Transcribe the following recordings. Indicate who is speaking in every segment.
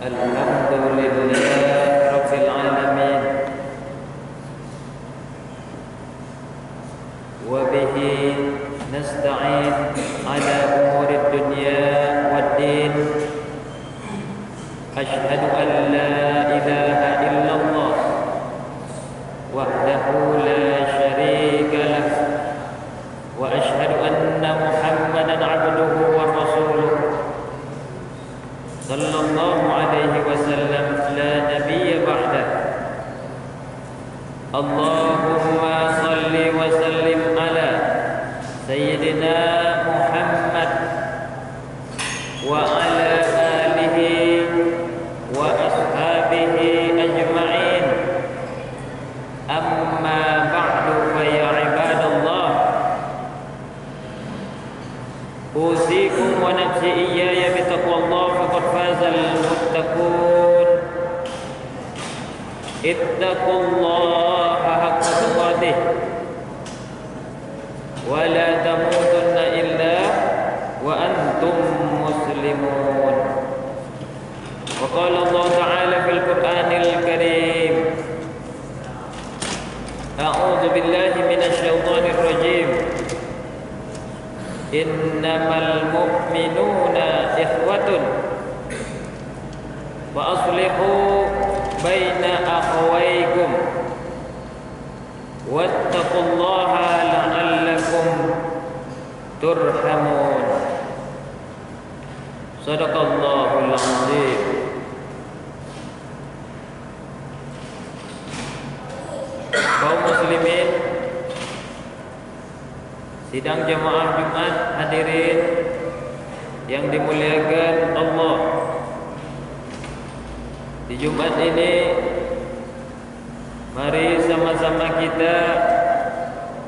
Speaker 1: Alhamdulillah Rabbil Alamin. Wa bihi nasta'in ala umurid dunya waddin. Ashhadu an la ilaha illallah wahdahu la syarika lah. Wa ashhadu anna Muhammadan abduhu wa rasuluh. Sallallahu alaihi wasallam la nabiyya ba'dah. Allahumma salli wa sallim ala sayyidina Muhammad wa ala alihi wa ashabihi ajma'in. Amma ba'du fa ya ibadallah, usikum wa nafsi iyaya bitaqwallah faqad fazal muttaqun. Ittaqullaha haqqa tuqatih wa la tamutunna illa wa antum muslimun. Wa qala Allah ta'ala fil Qur'anil Karim, a'udzu billahi minasy syaithanir rajim. Innamal mu'minuna ikhwatun wa aslihu baina akhawaykum wattaqullaha la'allakum turhamun. Shadaqallahul azim. Kaum muslimin, sidang jamaah Jumat hadirin yang dimuliakan Allah. Di Jumat ini mari sama-sama kita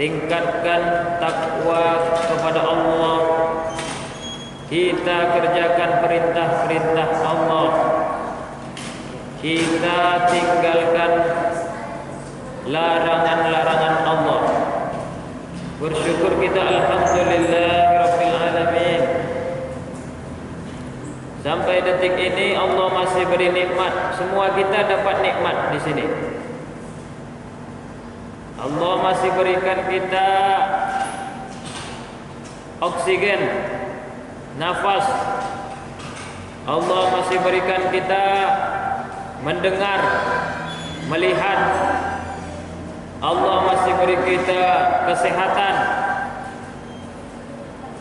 Speaker 1: tingkatkan takwa kepada Allah. Kita kerjakan perintah-perintah Allah. Kita tinggalkan larangan-larangan Allah. Bersyukur kita alhamdulillah rabbil alamin. Sampai detik ini Allah masih beri nikmat. Semua kita dapat nikmat di sini. Allah masih berikan kita oksigen, nafas. Allah masih berikan kita mendengar, melihat. Allah masih beri kita kesehatan.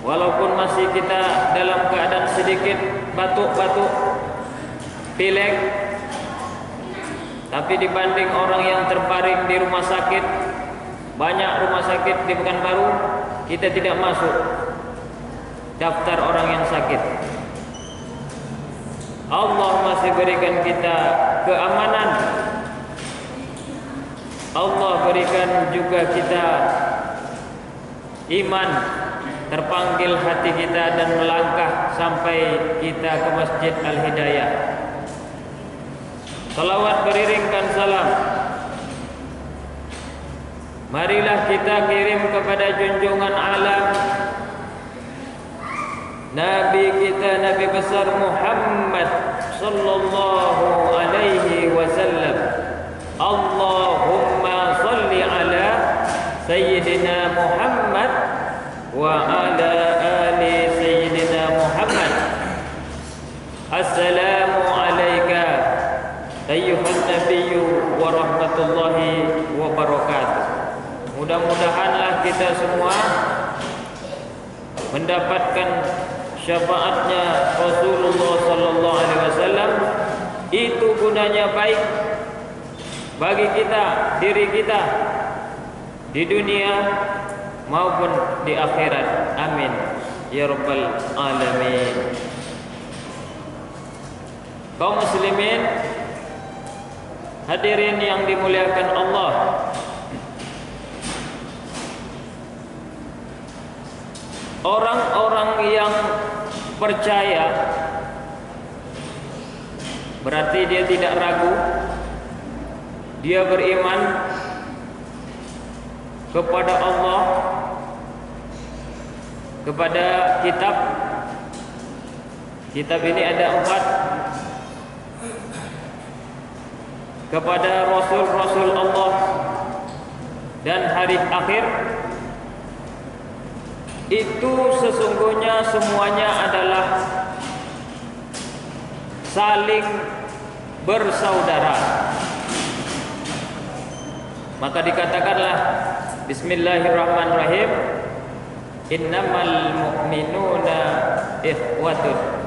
Speaker 1: Walaupun masih kita dalam keadaan sedikit batuk-batuk, pilek, tapi dibanding orang yang terbaring di rumah sakit, banyak rumah sakit di Pekanbaru, kita tidak masuk daftar orang yang sakit. Allah masih berikan kita keamanan. Allah berikan juga kita iman, terpanggil hati kita dan melangkah sampai kita ke Masjid Al-Hidayah. Salawat beriringkan salam. Marilah kita kirim kepada junjungan alam, Nabi kita, Nabi besar Muhammad sallallahu alaihi wasallam. Allahumma salli ala sayyidina Muhammad wa ala ali sayyidina Muhammad. Assalamu alayka ayyuhan nabiyyu wa rahmatullahi wa barakatuh. Mudah-mudahanlah kita semua mendapatkan syafaatnya Rasulullah sallallahu alaihi wasallam. Itu gunanya baik bagi kita, diri kita di dunia maupun di akhirat. Amin ya rabbal alamin. Kaum muslimin hadirin yang dimuliakan Allah, orang-orang yang percaya berarti dia tidak ragu, dia beriman kepada Allah, kepada kitab. Kitab ini ada 4. kepada Rasul-Rasul Allah dan hari akhir, itu sesungguhnya semuanya adalah saling bersaudara. Maka dikatakanlah Bismillahirrahmanirrahim, innamal mu'minuna ikhwatun.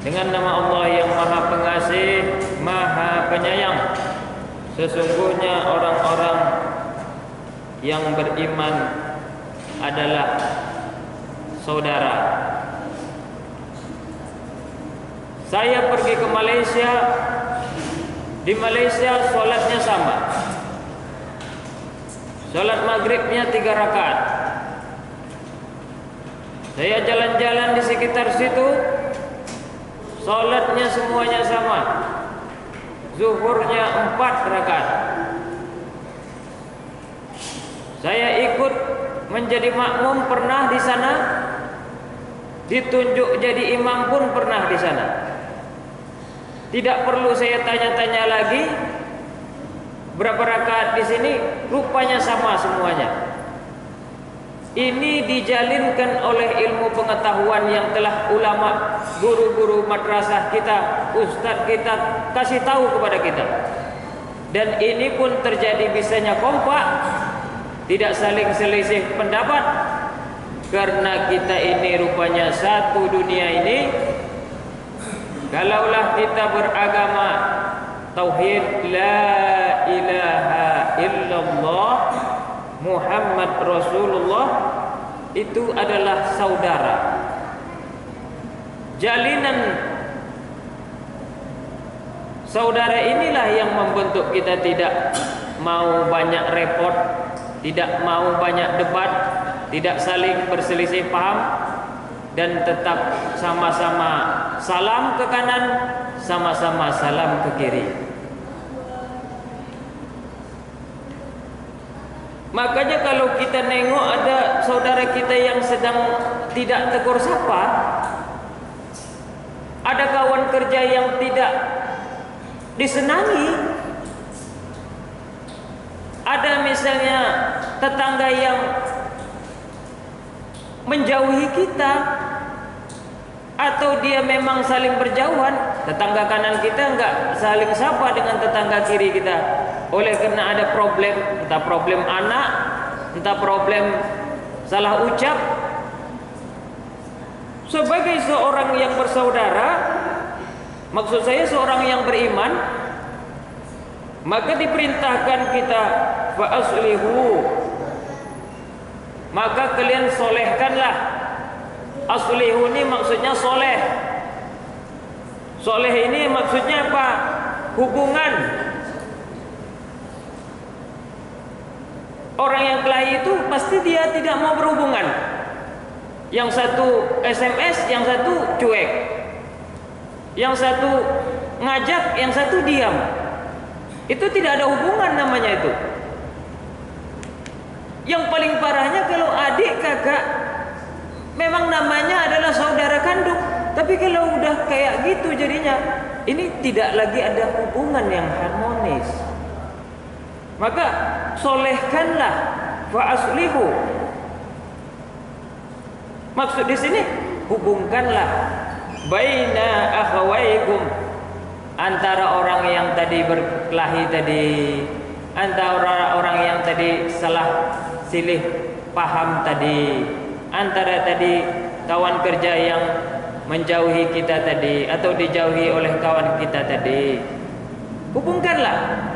Speaker 1: Dengan nama Allah yang Maha Pengasih, Maha Penyayang, sesungguhnya orang-orang yang beriman adalah saudara. Saya pergi ke Malaysia. Di Malaysia sholatnya sama. Sholat maghribnya 3 rakaat. Saya jalan-jalan di sekitar situ, sholatnya semuanya sama. Zuhurnya 4 rakaat. Saya ikut menjadi makmum pernah di sana, ditunjuk jadi imam pun pernah di sana. Tidak perlu saya tanya-tanya lagi berapa rakaat di sini, rupanya sama semuanya. Ini dijalinkan oleh ilmu pengetahuan yang telah ulama, guru-guru madrasah kita, ustadz kita kasih tahu kepada kita. Dan ini pun terjadi bisanya kompak, tidak saling selisih pendapat, karena kita ini rupanya satu dunia ini. Kalaulah kita beragama tauhid la ilaha illallah Muhammad Rasulullah, itu adalah saudara. Jalinan saudara inilah yang membentuk kita tidak mau banyak repot, tidak mau banyak debat, tidak saling berselisih paham, dan tetap sama-sama salam ke kanan, sama-sama salam ke kiri. Makanya kalau kita nengok ada saudara kita yang sedang tidak tegur sapa, ada kawan kerja yang tidak disenangi, ada misalnya tetangga yang menjauhi kita, atau dia memang saling berjauhan, tetangga kanan kita enggak saling sapa dengan tetangga kiri kita, oleh karena ada problem, entah problem anak, entah problem salah ucap. Sebagai seorang yang bersaudara, maksud saya seorang yang beriman, maka diperintahkan kita fa'aslihu, maka kalian solehkanlah. Aslihu ini maksudnya soleh. Soleh ini maksudnya apa? Hubungan. Orang yang kelahi itu pasti dia tidak mau berhubungan. Yang satu SMS, yang satu cuek. Yang satu ngajak, yang satu diam. Itu tidak ada hubungan namanya itu. Yang paling parahnya kalau adik kakak, memang namanya adalah saudara kandung, tapi kalau udah kayak gitu jadinya, ini tidak lagi ada hubungan yang harmonis. Maka solehkanlah, fa'aslihu. Maksud di sini hubungkanlah baina akhawaikum, antara orang yang tadi berkelahi tadi, antara orang yang tadi salah silih paham tadi, antara tadi kawan kerja yang menjauhi kita tadi atau dijauhi oleh kawan kita tadi. Hubungkanlah.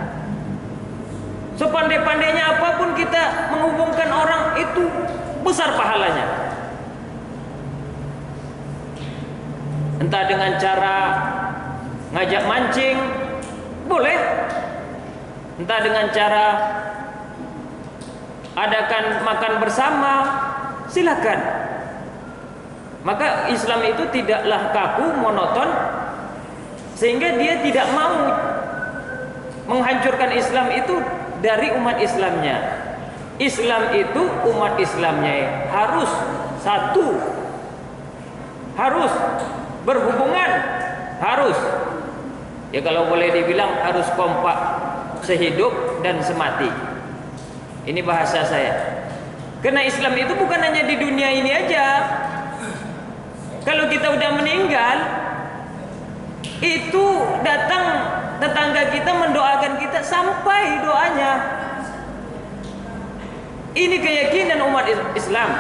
Speaker 1: Sepandai-pandainya apapun kita menghubungkan orang, itu besar pahalanya. Entah dengan cara ngajak mancing, boleh. Entah dengan cara adakan makan bersama, silakan. Maka Islam itu tidaklah kaku, monoton, sehingga dia tidak mau menghancurkan Islam itu dari umat Islamnya. Islam itu umat Islamnya harus satu, harus berhubungan, harus Ya kalau boleh dibilang harus kompak, sehidup dan semati. Ini bahasa saya. Karena Islam itu bukan hanya di dunia ini aja. Kalau kita udah meninggal, itu datang tetangga kita mendoakan kita sampai doanya. Ini keyakinan umat Islam.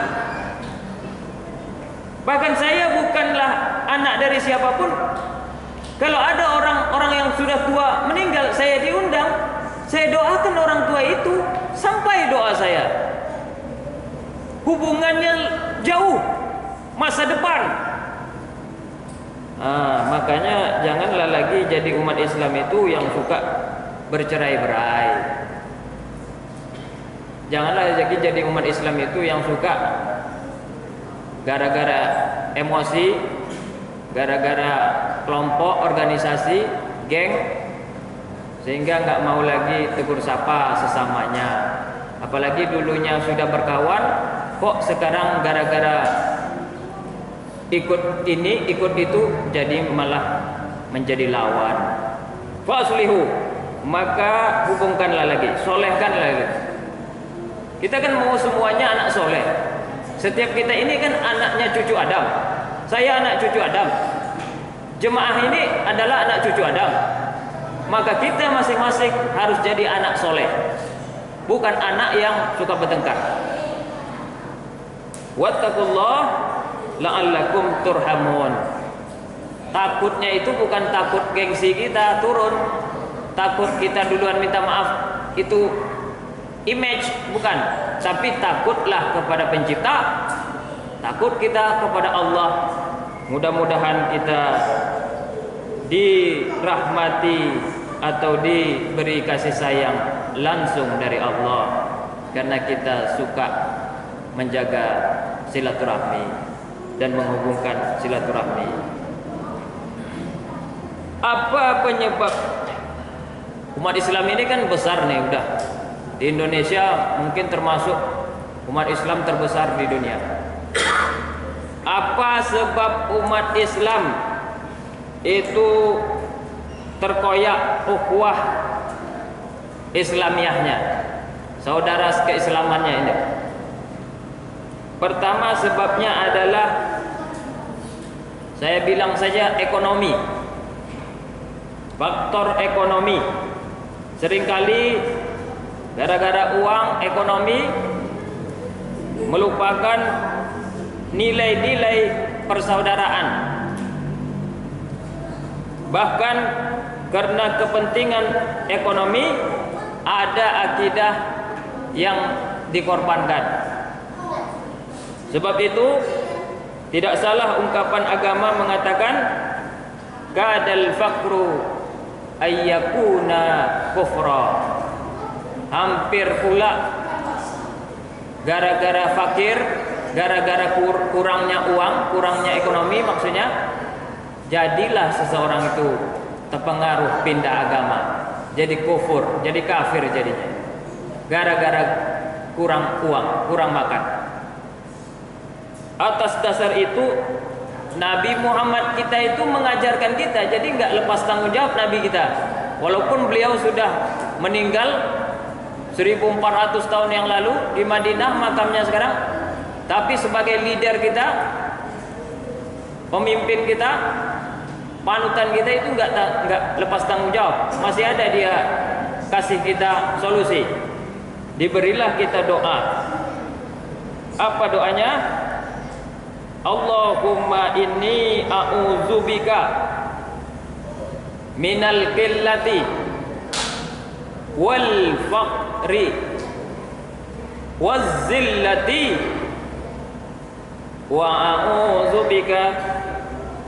Speaker 1: Bahkan saya bukanlah anak dari siapapun. Kalau ada orang-orang yang sudah tua meninggal, saya diundang, saya doakan orang tua itu sampai doa saya. Hubungannya jauh, masa depan. Makanya janganlah lagi jadi umat Islam itu yang suka bercerai-berai. Janganlah lagi jadi umat Islam itu yang suka gara-gara emosi, gara-gara kelompok, organisasi, geng, sehingga nggak mau lagi tegur sapa sesamanya. Apalagi dulunya sudah berkawan, kok sekarang gara-gara ikut ini, ikut itu, jadi malah menjadi lawan. Faslihu, maka hubungkanlah lagi, solehkanlah lagi. Kita kan mau semuanya anak soleh. Setiap kita ini kan anaknya cucu Adam. Saya anak cucu Adam. Jemaah ini adalah anak cucu Adam. Maka kita masing-masing harus jadi anak soleh, bukan anak yang suka bertengkar. Wattaqullah la'allakum turhamun. Takutnya itu bukan takut gengsi kita turun, takut kita duluan minta maaf, itu image, bukan. Tapi takutlah kepada pencipta, takut kita kepada Allah. Mudah-mudahan kita dirahmati atau diberi kasih sayang langsung dari Allah, karena kita suka menjaga silaturahmi dan menghubungkan silaturahmi. Apa penyebab? Umat Islam ini kan besar nih, udah di Indonesia mungkin termasuk umat Islam terbesar di dunia. Apa sebab umat Islam itu terkoyak ukhuwah Islamiyahnya, saudara keislamannya ini? Pertama sebabnya adalah, saya bilang saja ekonomi. Faktor ekonomi. Seringkali gara-gara uang, ekonomi, melupakan nilai-nilai persaudaraan. Bahkan karena kepentingan ekonomi, ada akidah yang dikorbankan. Sebab itu tidak salah ungkapan agama mengatakan kadal faqru ayyakuna kufra. Hampir pula gara-gara fakir, gara-gara kurangnya uang, kurangnya ekonomi maksudnya, jadilah seseorang itu terpengaruh pindah agama, jadi kufur, jadi kafir jadinya, gara-gara kurang uang, kurang makan. Atas dasar itu Nabi Muhammad kita itu mengajarkan kita, jadi nggak lepas tanggung jawab Nabi kita, walaupun beliau sudah meninggal 1400 tahun yang lalu di Madinah makamnya sekarang, tapi sebagai leader kita, pemimpin kita, panutan kita itu nggak lepas tanggung jawab, masih ada dia kasih kita solusi. Diberilah kita doa. Apa doanya? Allahumma inni a'udzubika minal qillati wal faqri waz zillati wa a'udzubika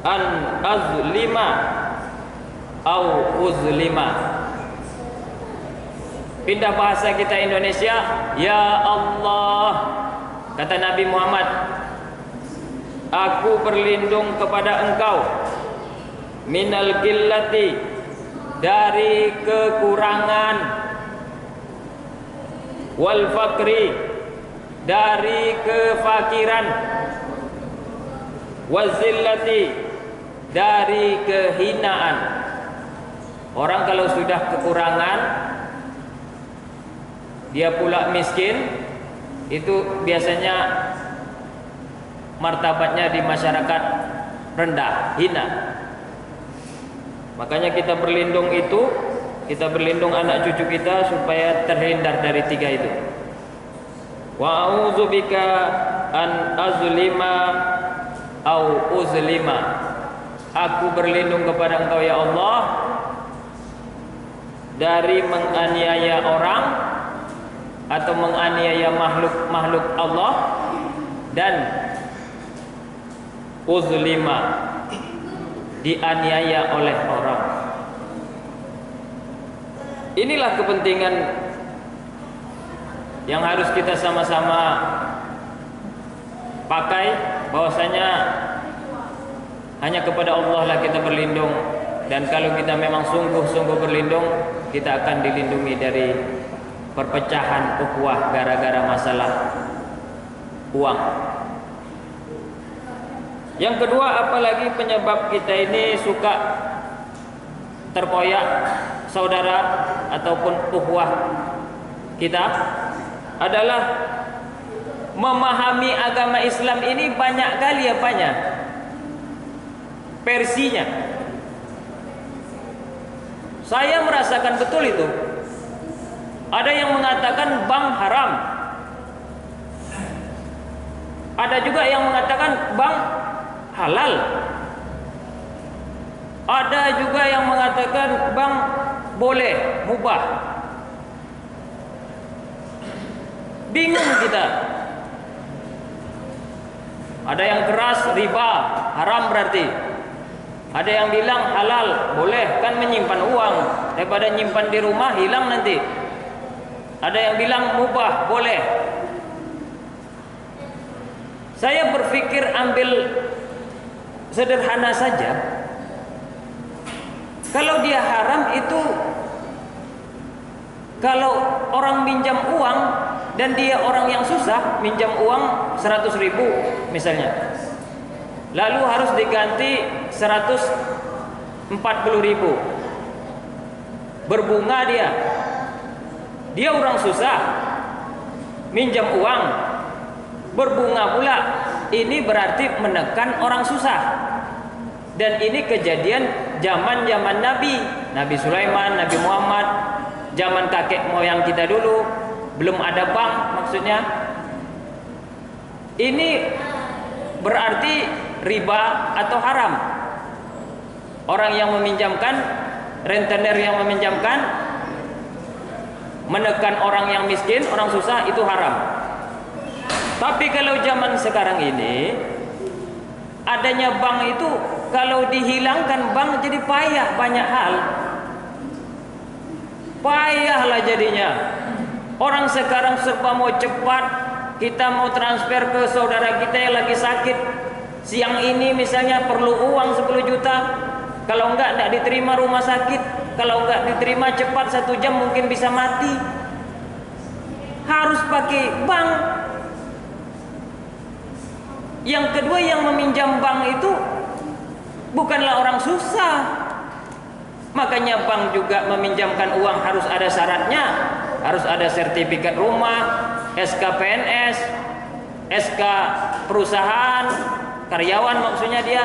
Speaker 1: an azlima au uzlima. Pindah bahasa kita Indonesia, ya Allah, kata Nabi Muhammad, aku berlindung kepada engkau minal qillati, dari kekurangan, wal faqri, dari kefakiran, wazillati, dari kehinaan, Orang kalau sudah kekurangan, dia pula miskin, itu biasanya martabatnya di masyarakat rendah, hina. Makanya kita berlindung kita berlindung anak cucu kita supaya terhindar dari tiga itu. Wa a'udzubika an azlima au uzlima. Aku berlindung kepada Engkau ya Allah dari menganiaya orang atau menganiaya makhluk Allah, dan uzlima, dianiaya oleh orang. Inilah kepentingan yang harus kita sama-sama pakai, bahwasanya hanya kepada Allah lah kita berlindung, dan kalau kita memang sungguh-sungguh berlindung, kita akan dilindungi dari perpecahan ukhuwah gara-gara masalah uang. Yang kedua, apalagi penyebab kita ini suka terkoyak saudara ataupun ukhuwah kita adalah memahami agama Islam ini banyak kali apanya? Versinya. Saya merasakan betul itu. Ada yang mengatakan bank haram. Ada juga yang mengatakan bank halal. Ada juga yang mengatakan bank boleh, mubah. Bingung kita. Ada yang keras, riba, haram berarti. Ada yang bilang halal, boleh, kan menyimpan uang, daripada nyimpan di rumah hilang nanti. Ada yang bilang mubah, boleh. Saya berpikir ambil sederhana saja. Kalau dia haram itu, kalau orang minjam uang dan dia orang yang susah, minjam uang 100.000 misalnya, lalu harus diganti 140.000, berbunga dia orang susah, minjam uang, berbunga pula. Ini berarti menekan orang susah. Dan ini kejadian zaman-zaman Nabi Sulaiman, Nabi Muhammad, zaman kakek moyang kita dulu, belum ada bank maksudnya. Ini berarti riba atau haram. Orang yang meminjamkan, rentenir yang meminjamkan, menekan orang yang miskin, orang susah, itu haram. Tapi kalau zaman sekarang ini, adanya bank itu, kalau dihilangkan bank jadi payah banyak hal. Payahlah jadinya. Orang sekarang serba mau cepat. Kita mau transfer ke saudara kita yang lagi sakit, siang ini misalnya perlu uang 10 juta. Kalau enggak diterima rumah sakit. Kalau enggak diterima cepat 1 jam mungkin bisa mati. Harus pakai bank. Yang kedua, yang meminjam bank itu bukanlah orang susah. Makanya bank juga meminjamkan uang harus ada syaratnya. Harus ada sertifikat rumah, SK PNS, SK perusahaan, karyawan maksudnya dia.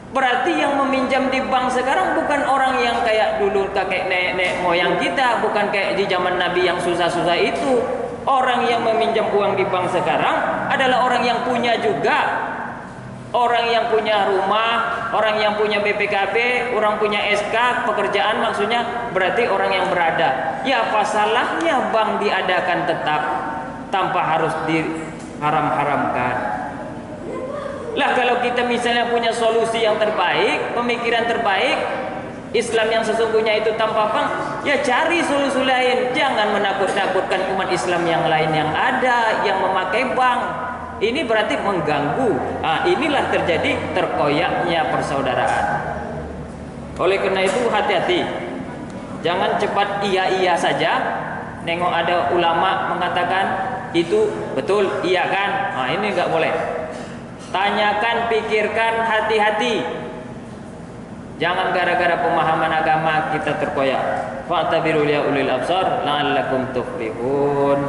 Speaker 1: Berarti yang meminjam di bank sekarang bukan orang yang kayak dulu kakek nenek moyang kita, bukan kayak di zaman Nabi yang susah-susah itu. Orang yang meminjam uang di bank sekarang adalah orang yang punya juga. Orang yang punya rumah, orang yang punya BPKB, orang punya SK pekerjaan maksudnya, berarti orang yang berada. Ya apa salahnya bank diadakan tetap tanpa harus diharam-haramkan. Lah kalau kita misalnya punya solusi yang terbaik, pemikiran terbaik, Islam yang sesungguhnya itu tanpa bank, ya cari solusi lain. Jangan menakut-nakutkan umat Islam yang lain yang ada, yang memakai bank. Ini berarti mengganggu. Inilah terjadi terkoyaknya persaudaraan. Oleh karena itu hati-hati. Jangan cepat iya-iya saja. Nengok ada ulama mengatakan itu betul, iya kan? Ini enggak boleh. Tanyakan, pikirkan, hati-hati. Jangan gara-gara pemahaman agama kita terkoyak. Fa'tabiru ya ulil absar la'allakum tuflihun.